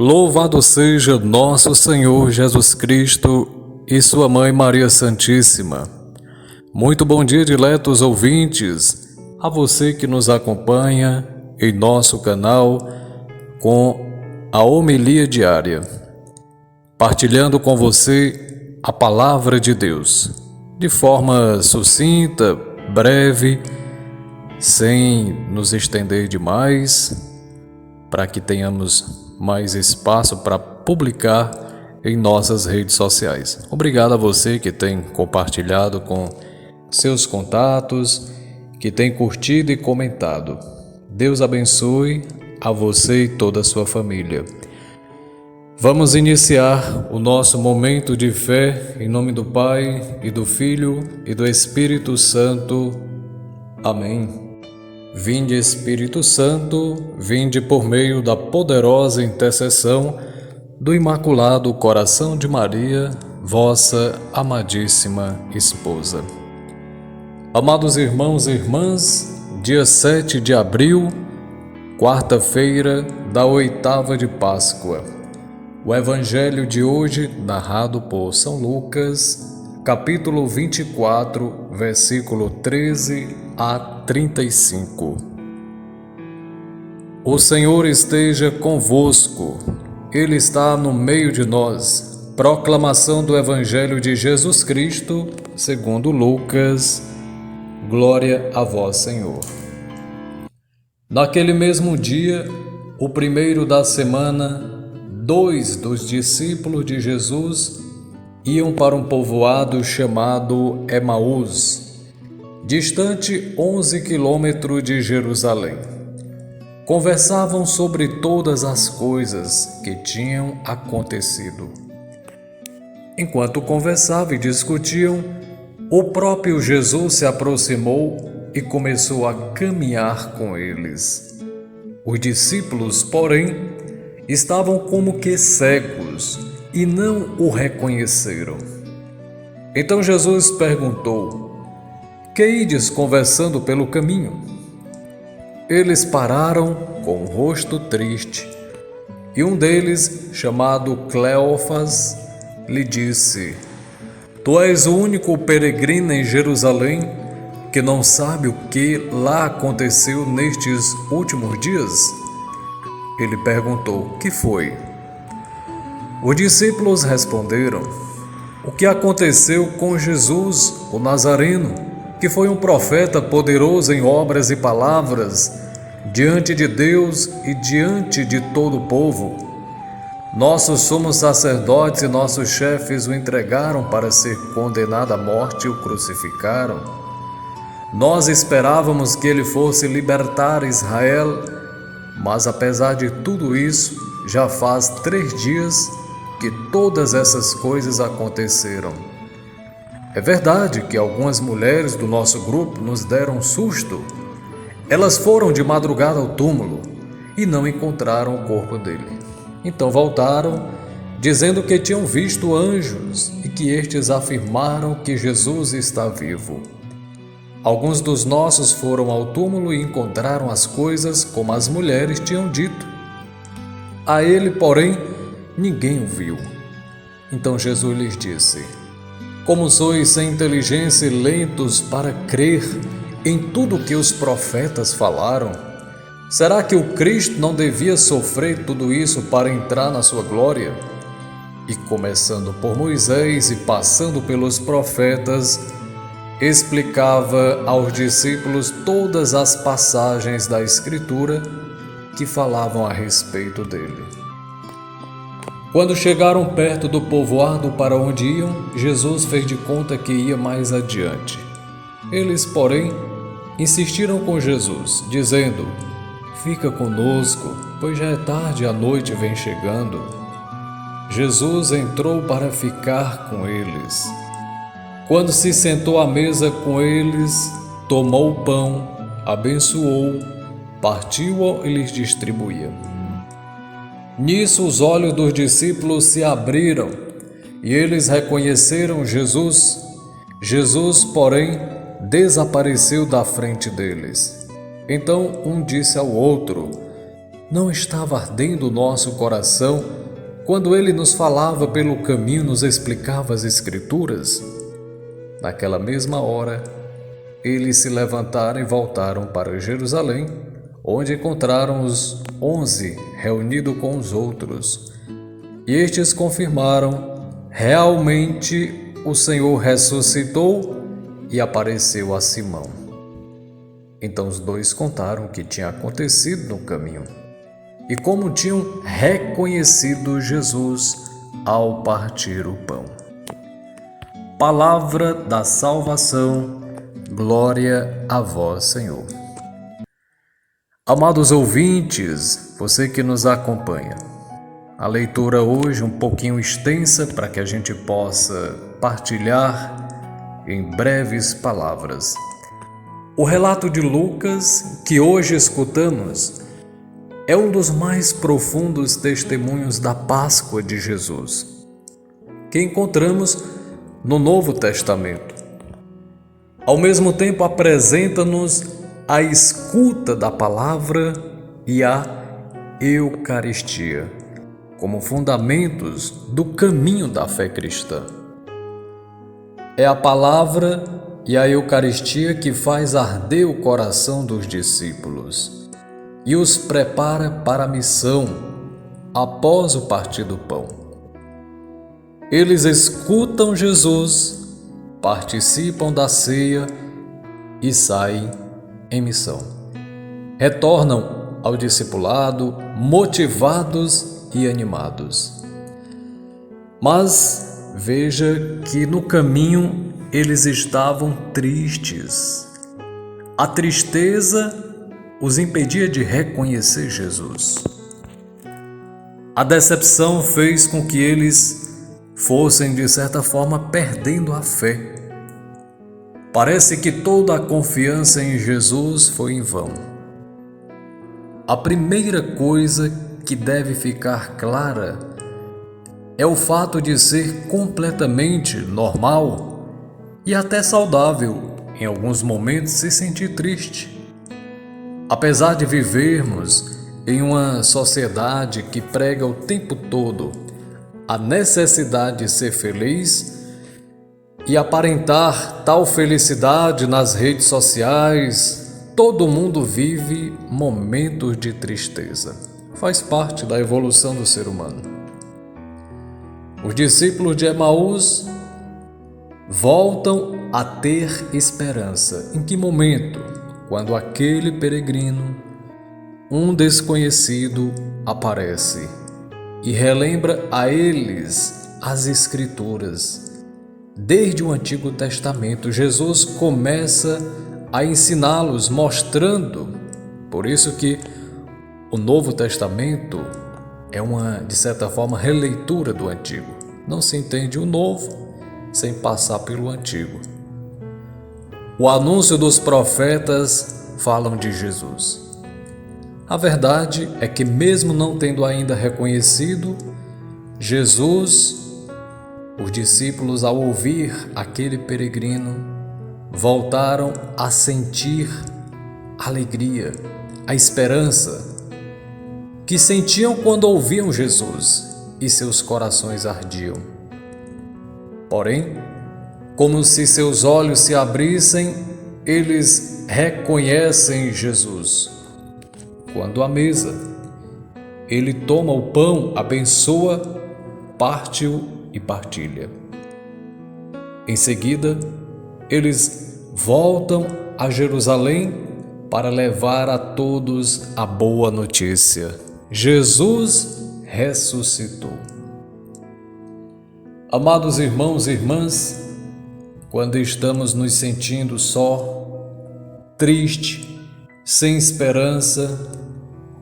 Louvado seja nosso Senhor Jesus Cristo e sua Mãe Maria Santíssima. Muito bom dia, diletos ouvintes, a você que nos acompanha em nosso canal com a homilia diária, partilhando com você a palavra de Deus, de forma sucinta, breve, sem nos estender demais, para que tenhamos mais espaço para publicar em nossas redes sociais. Obrigado a você que tem compartilhado com seus contatos, que tem curtido e comentado. Deus abençoe a você e toda a sua família. Vamos iniciar o nosso momento de fé em nome do Pai e do Filho e do Espírito Santo. Amém. Vinde, Espírito Santo, vinde por meio da poderosa intercessão do Imaculado Coração de Maria, vossa amadíssima esposa. Amados irmãos e irmãs, dia 7 de abril, quarta-feira da 8ª de Páscoa. O Evangelho de hoje, narrado por São Lucas, capítulo 24, versículo 13 a 35. O Senhor esteja convosco, Ele está no meio de nós. Proclamação do Evangelho de Jesus Cristo, segundo Lucas. Glória a vós, Senhor. Naquele mesmo dia, o primeiro da semana, 2 dos discípulos de Jesus iam para um povoado chamado Emaús, distante 11 quilômetros de Jerusalém. Conversavam sobre todas as coisas que tinham acontecido. Enquanto conversavam e discutiam, o próprio Jesus se aproximou e começou a caminhar com eles. Os discípulos, porém, estavam como que cegos e não o reconheceram. Então Jesus perguntou: que ides conversando pelo caminho? Eles pararam com o rosto triste, e um deles, chamado Cleófas, lhe disse: Tu és o único peregrino em Jerusalém que não sabe o que lá aconteceu nestes últimos dias? Ele perguntou: que foi? Os discípulos responderam: o que aconteceu com Jesus, o Nazareno, que foi um profeta poderoso em obras e palavras, diante de Deus e diante de todo o povo. Nossos sumos sacerdotes e nossos chefes o entregaram para ser condenado à morte e o crucificaram. Nós esperávamos que ele fosse libertar Israel, mas apesar de tudo isso, já faz 3 dias que todas essas coisas aconteceram. É verdade que algumas mulheres do nosso grupo nos deram um susto. Elas foram de madrugada ao túmulo e não encontraram o corpo dele. Então voltaram, dizendo que tinham visto anjos e que estes afirmaram que Jesus está vivo. Alguns dos nossos foram ao túmulo e encontraram as coisas como as mulheres tinham dito. A ele, porém, ninguém o viu. Então Jesus lhes disse: como sois sem inteligência e lentos para crer em tudo o que os profetas falaram? Será que o Cristo não devia sofrer tudo isso para entrar na sua glória? E começando por Moisés e passando pelos profetas, explicava aos discípulos todas as passagens da Escritura que falavam a respeito dele. Quando chegaram perto do povoado para onde iam, Jesus fez de conta que ia mais adiante. Eles, porém, insistiram com Jesus, dizendo: fica conosco, pois já é tarde e a noite vem chegando. Jesus entrou para ficar com eles. Quando se sentou à mesa com eles, tomou o pão, abençoou, partiu-o e lhes distribuía. Nisso os olhos dos discípulos se abriram e eles reconheceram Jesus. Jesus, porém, desapareceu da frente deles. Então um disse ao outro: Não estava ardendo o nosso coração quando ele nos falava pelo caminho, nos explicava as Escrituras? Naquela mesma hora, eles se levantaram e voltaram para Jerusalém, onde encontraram os 11 reunidos com os outros. E estes confirmaram: realmente o Senhor ressuscitou e apareceu a Simão. Então os dois contaram o que tinha acontecido no caminho e como tinham reconhecido Jesus ao partir o pão. Palavra da salvação, glória a vós, Senhor. Amados ouvintes, você que nos acompanha, a leitura hoje um pouquinho extensa para que a gente possa partilhar em breves palavras. O relato de Lucas, que hoje escutamos, é um dos mais profundos testemunhos da Páscoa de Jesus, que encontramos no Novo Testamento. Ao mesmo tempo, apresenta-nos a escuta da palavra e a Eucaristia como fundamentos do caminho da fé cristã. É a palavra e a Eucaristia que faz arder o coração dos discípulos e os prepara para a missão após o partir do pão. Eles escutam Jesus, participam da ceia e saem em missão. Retornam ao discipulado motivados e animados. Mas veja que no caminho eles estavam tristes. A tristeza os impedia de reconhecer Jesus. A decepção fez com que eles fossem, de certa forma, perdendo a fé. Parece que toda a confiança em Jesus foi em vão. A primeira coisa que deve ficar clara é o fato de ser completamente normal e até saudável, em alguns momentos, se sentir triste. Apesar de vivermos em uma sociedade que prega o tempo todo a necessidade de ser feliz e aparentar tal felicidade nas redes sociais, todo mundo vive momentos de tristeza. Faz parte da evolução do ser humano. Os discípulos de Emaús voltam a ter esperança. Em que momento? Quando aquele peregrino, um desconhecido, aparece e relembra a eles as Escrituras. Desde o Antigo Testamento, Jesus começa a ensiná-los, mostrando. Por isso que o Novo Testamento é uma, de certa forma, releitura do Antigo. Não se entende o Novo sem passar pelo Antigo. O anúncio dos profetas falam de Jesus. A verdade é que, mesmo não tendo ainda reconhecido Jesus, os discípulos, ao ouvir aquele peregrino, voltaram a sentir alegria, a esperança que sentiam quando ouviam Jesus, e seus corações ardiam. Porém, como se seus olhos se abrissem, eles reconhecem Jesus. Quando à mesa, ele toma o pão, abençoa, parte-o e partilha. Em seguida, eles voltam a Jerusalém para levar a todos a boa notícia. Jesus ressuscitou. Amados irmãos e irmãs, quando estamos nos sentindo só, triste, sem esperança,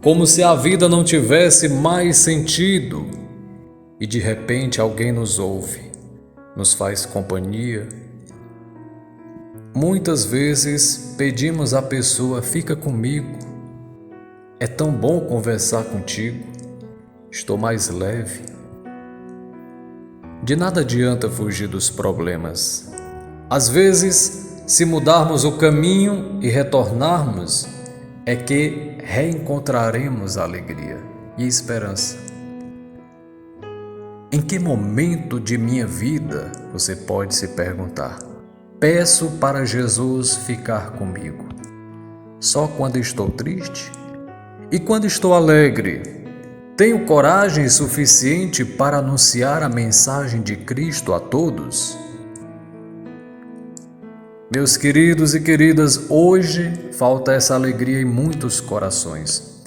como se a vida não tivesse mais sentido, e de repente alguém nos ouve, nos faz companhia, muitas vezes pedimos à pessoa: fica comigo, é tão bom conversar contigo, estou mais leve. De nada adianta fugir dos problemas. Às vezes, se mudarmos o caminho e retornarmos, é que reencontraremos alegria e esperança. Em que momento de minha vida, você pode se perguntar, peço para Jesus ficar comigo? Só quando estou triste? E quando estou alegre? Tenho coragem suficiente para anunciar a mensagem de Cristo a todos? Meus queridos e queridas, hoje falta essa alegria em muitos corações.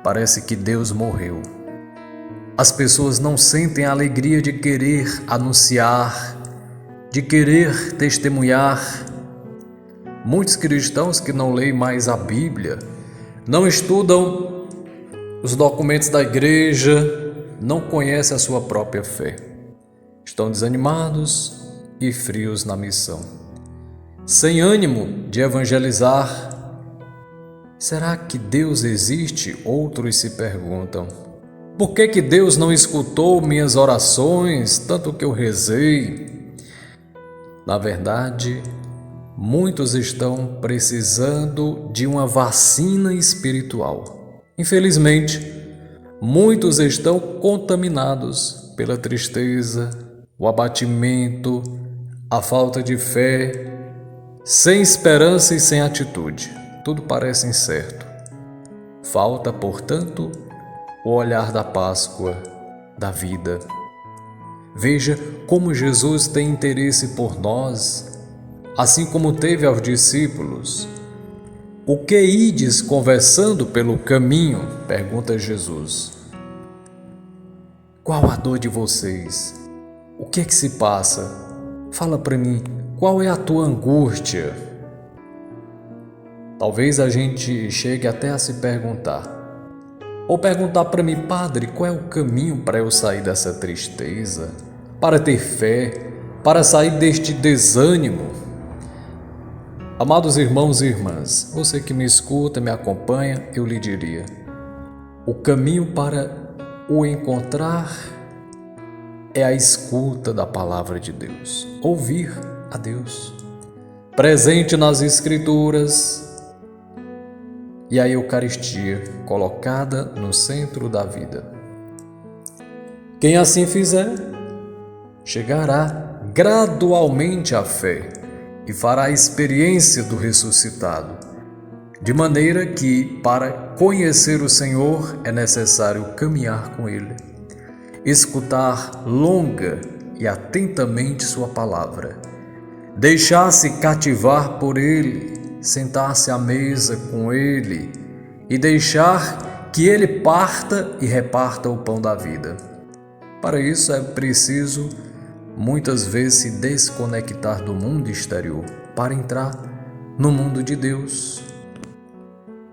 Parece que Deus morreu. As pessoas não sentem a alegria de querer anunciar, de querer testemunhar. Muitos cristãos que não leem mais a Bíblia, não estudam os documentos da igreja, não conhecem a sua própria fé. Estão desanimados e frios na missão, sem ânimo de evangelizar. Será que Deus existe? Outros se perguntam. Por que Deus não escutou minhas orações, tanto que eu rezei? Na verdade, muitos estão precisando de uma vacina espiritual. Infelizmente, muitos estão contaminados pela tristeza, o abatimento, a falta de fé, sem esperança e sem atitude. Tudo parece incerto. Falta, portanto, o olhar da Páscoa, da vida. Veja como Jesus tem interesse por nós, assim como teve aos discípulos. O que ides conversando pelo caminho? Pergunta Jesus. Qual a dor de vocês? O que é que se passa? Fala para mim, qual é a tua angústia? Talvez a gente chegue até a se perguntar. Ou perguntar para mim, Padre, qual é o caminho para eu sair dessa tristeza? Para ter fé? Para sair deste desânimo? Amados irmãos e irmãs, você que me escuta, me acompanha, eu lhe diria: o caminho para o encontrar é a escuta da palavra de Deus, ouvir a Deus, presente nas Escrituras, e a Eucaristia colocada no centro da vida. Quem assim fizer, chegará gradualmente à fé e fará a experiência do ressuscitado, de maneira que, para conhecer o Senhor, é necessário caminhar com Ele, escutar longa e atentamente Sua palavra, deixar-se cativar por Ele, sentar-se à mesa com Ele e deixar que Ele parta e reparta o pão da vida. Para isso é preciso, muitas vezes, se desconectar do mundo exterior para entrar no mundo de Deus.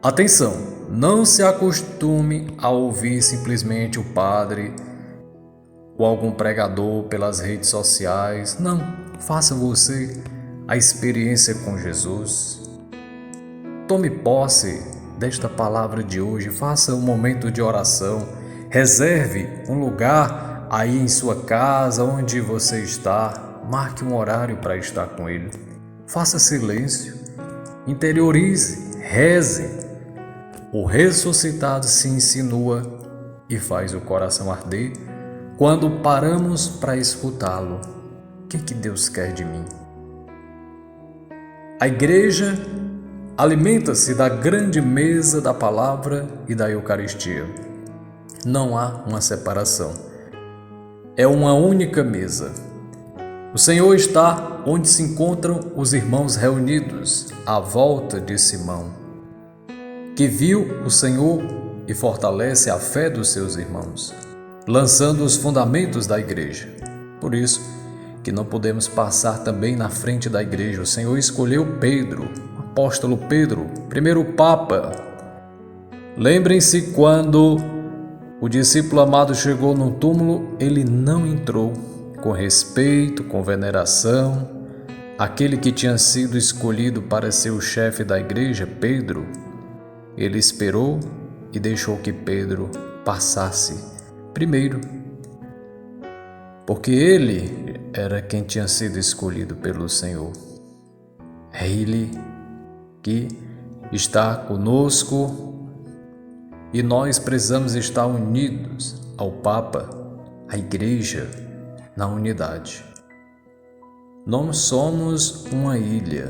Atenção, não se acostume a ouvir simplesmente o padre ou algum pregador pelas redes sociais. Não, faça você a experiência com Jesus. Tome posse desta palavra de hoje, faça um momento de oração, reserve um lugar aí em sua casa, onde você está, marque um horário para estar com Ele, faça silêncio, interiorize, reze. O ressuscitado se insinua e faz o coração arder quando paramos para escutá-lo. O que Deus quer de mim? A igreja alimenta-se da grande mesa da palavra e da Eucaristia. Não há uma separação. É uma única mesa. O Senhor está onde se encontram os irmãos reunidos à volta de Simão, que viu o Senhor e fortalece a fé dos seus irmãos, lançando os fundamentos da igreja. Por isso que não podemos passar também na frente da igreja. O Senhor escolheu Pedro, apóstolo Pedro, primeiro Papa. Lembrem-se, quando o discípulo amado chegou no túmulo, ele não entrou com respeito, com veneração. Aquele que tinha sido escolhido para ser o chefe da igreja, Pedro, ele esperou e deixou que Pedro passasse primeiro, porque ele era quem tinha sido escolhido pelo Senhor. É ele que está conosco e nós precisamos estar unidos ao Papa, à Igreja, na unidade. Não somos uma ilha.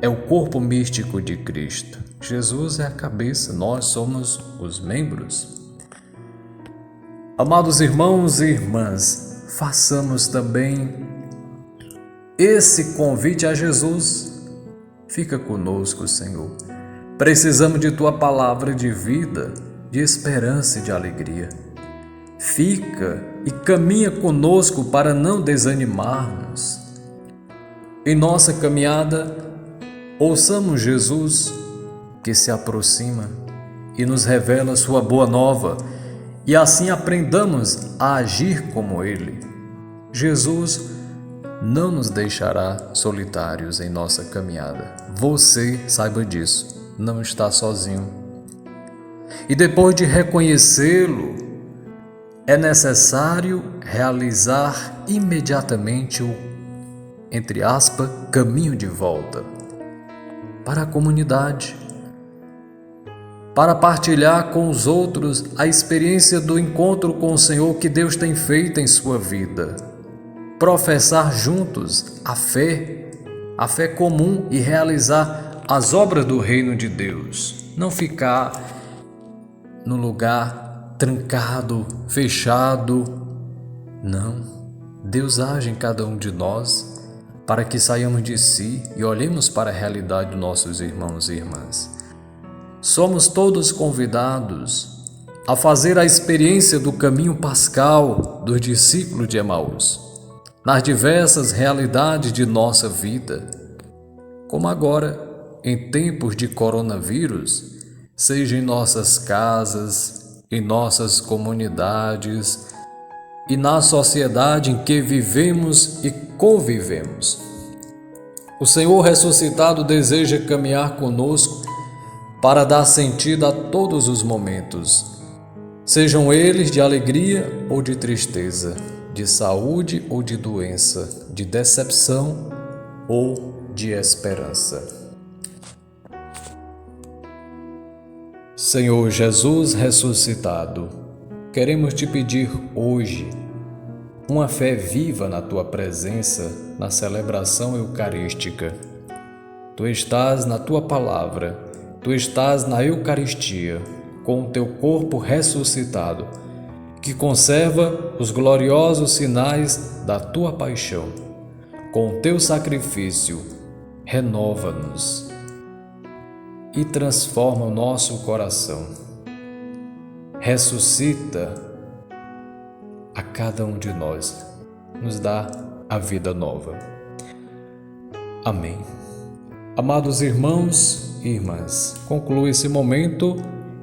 É o corpo místico de Cristo. Jesus é a cabeça, nós somos os membros. Amados irmãos e irmãs, façamos também esse convite a Jesus. Fica conosco, Senhor. Precisamos de Tua palavra de vida, de esperança e de alegria. Fica e caminha conosco para não desanimarmos. Em nossa caminhada, ouçamos Jesus que se aproxima e nos revela sua boa nova e assim aprendamos a agir como Ele. Jesus não nos deixará solitários em nossa caminhada. Você, saiba disso, não está sozinho. E depois de reconhecê-lo, é necessário realizar imediatamente o, entre aspas, caminho de volta para a comunidade, para partilhar com os outros a experiência do encontro com o Senhor que Deus tem feito em sua vida, professar juntos a fé comum e realizar as obras do reino de Deus, não ficar no lugar trancado, fechado. Não, Deus age em cada um de nós para que saiamos de si e olhemos para a realidade dos nossos irmãos e irmãs. Somos todos convidados a fazer a experiência do caminho pascal dos discípulos de Emaús, nas diversas realidades de nossa vida, como agora, em tempos de coronavírus, seja em nossas casas, em nossas comunidades e na sociedade em que vivemos e convivemos. O Senhor ressuscitado deseja caminhar conosco para dar sentido a todos os momentos, sejam eles de alegria ou de tristeza, de saúde ou de doença, de decepção ou de esperança. Senhor Jesus ressuscitado, queremos te pedir hoje uma fé viva na tua presença na celebração eucarística. Tu estás na tua palavra, tu estás na Eucaristia, com o teu corpo ressuscitado, que conserva os gloriosos sinais da tua paixão. Com o teu sacrifício, renova-nos e transforma o nosso coração. Ressuscita a cada um de nós, nos dá a vida nova. Amém. Amados irmãos e irmãs, concluo esse momento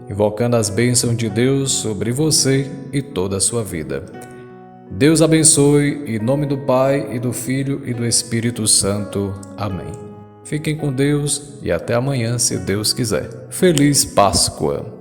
invocando as bênçãos de Deus sobre você e toda a sua vida. Deus abençoe, em nome do Pai, e do Filho e do Espírito Santo. Amém. Fiquem com Deus e até amanhã, se Deus quiser. Feliz Páscoa!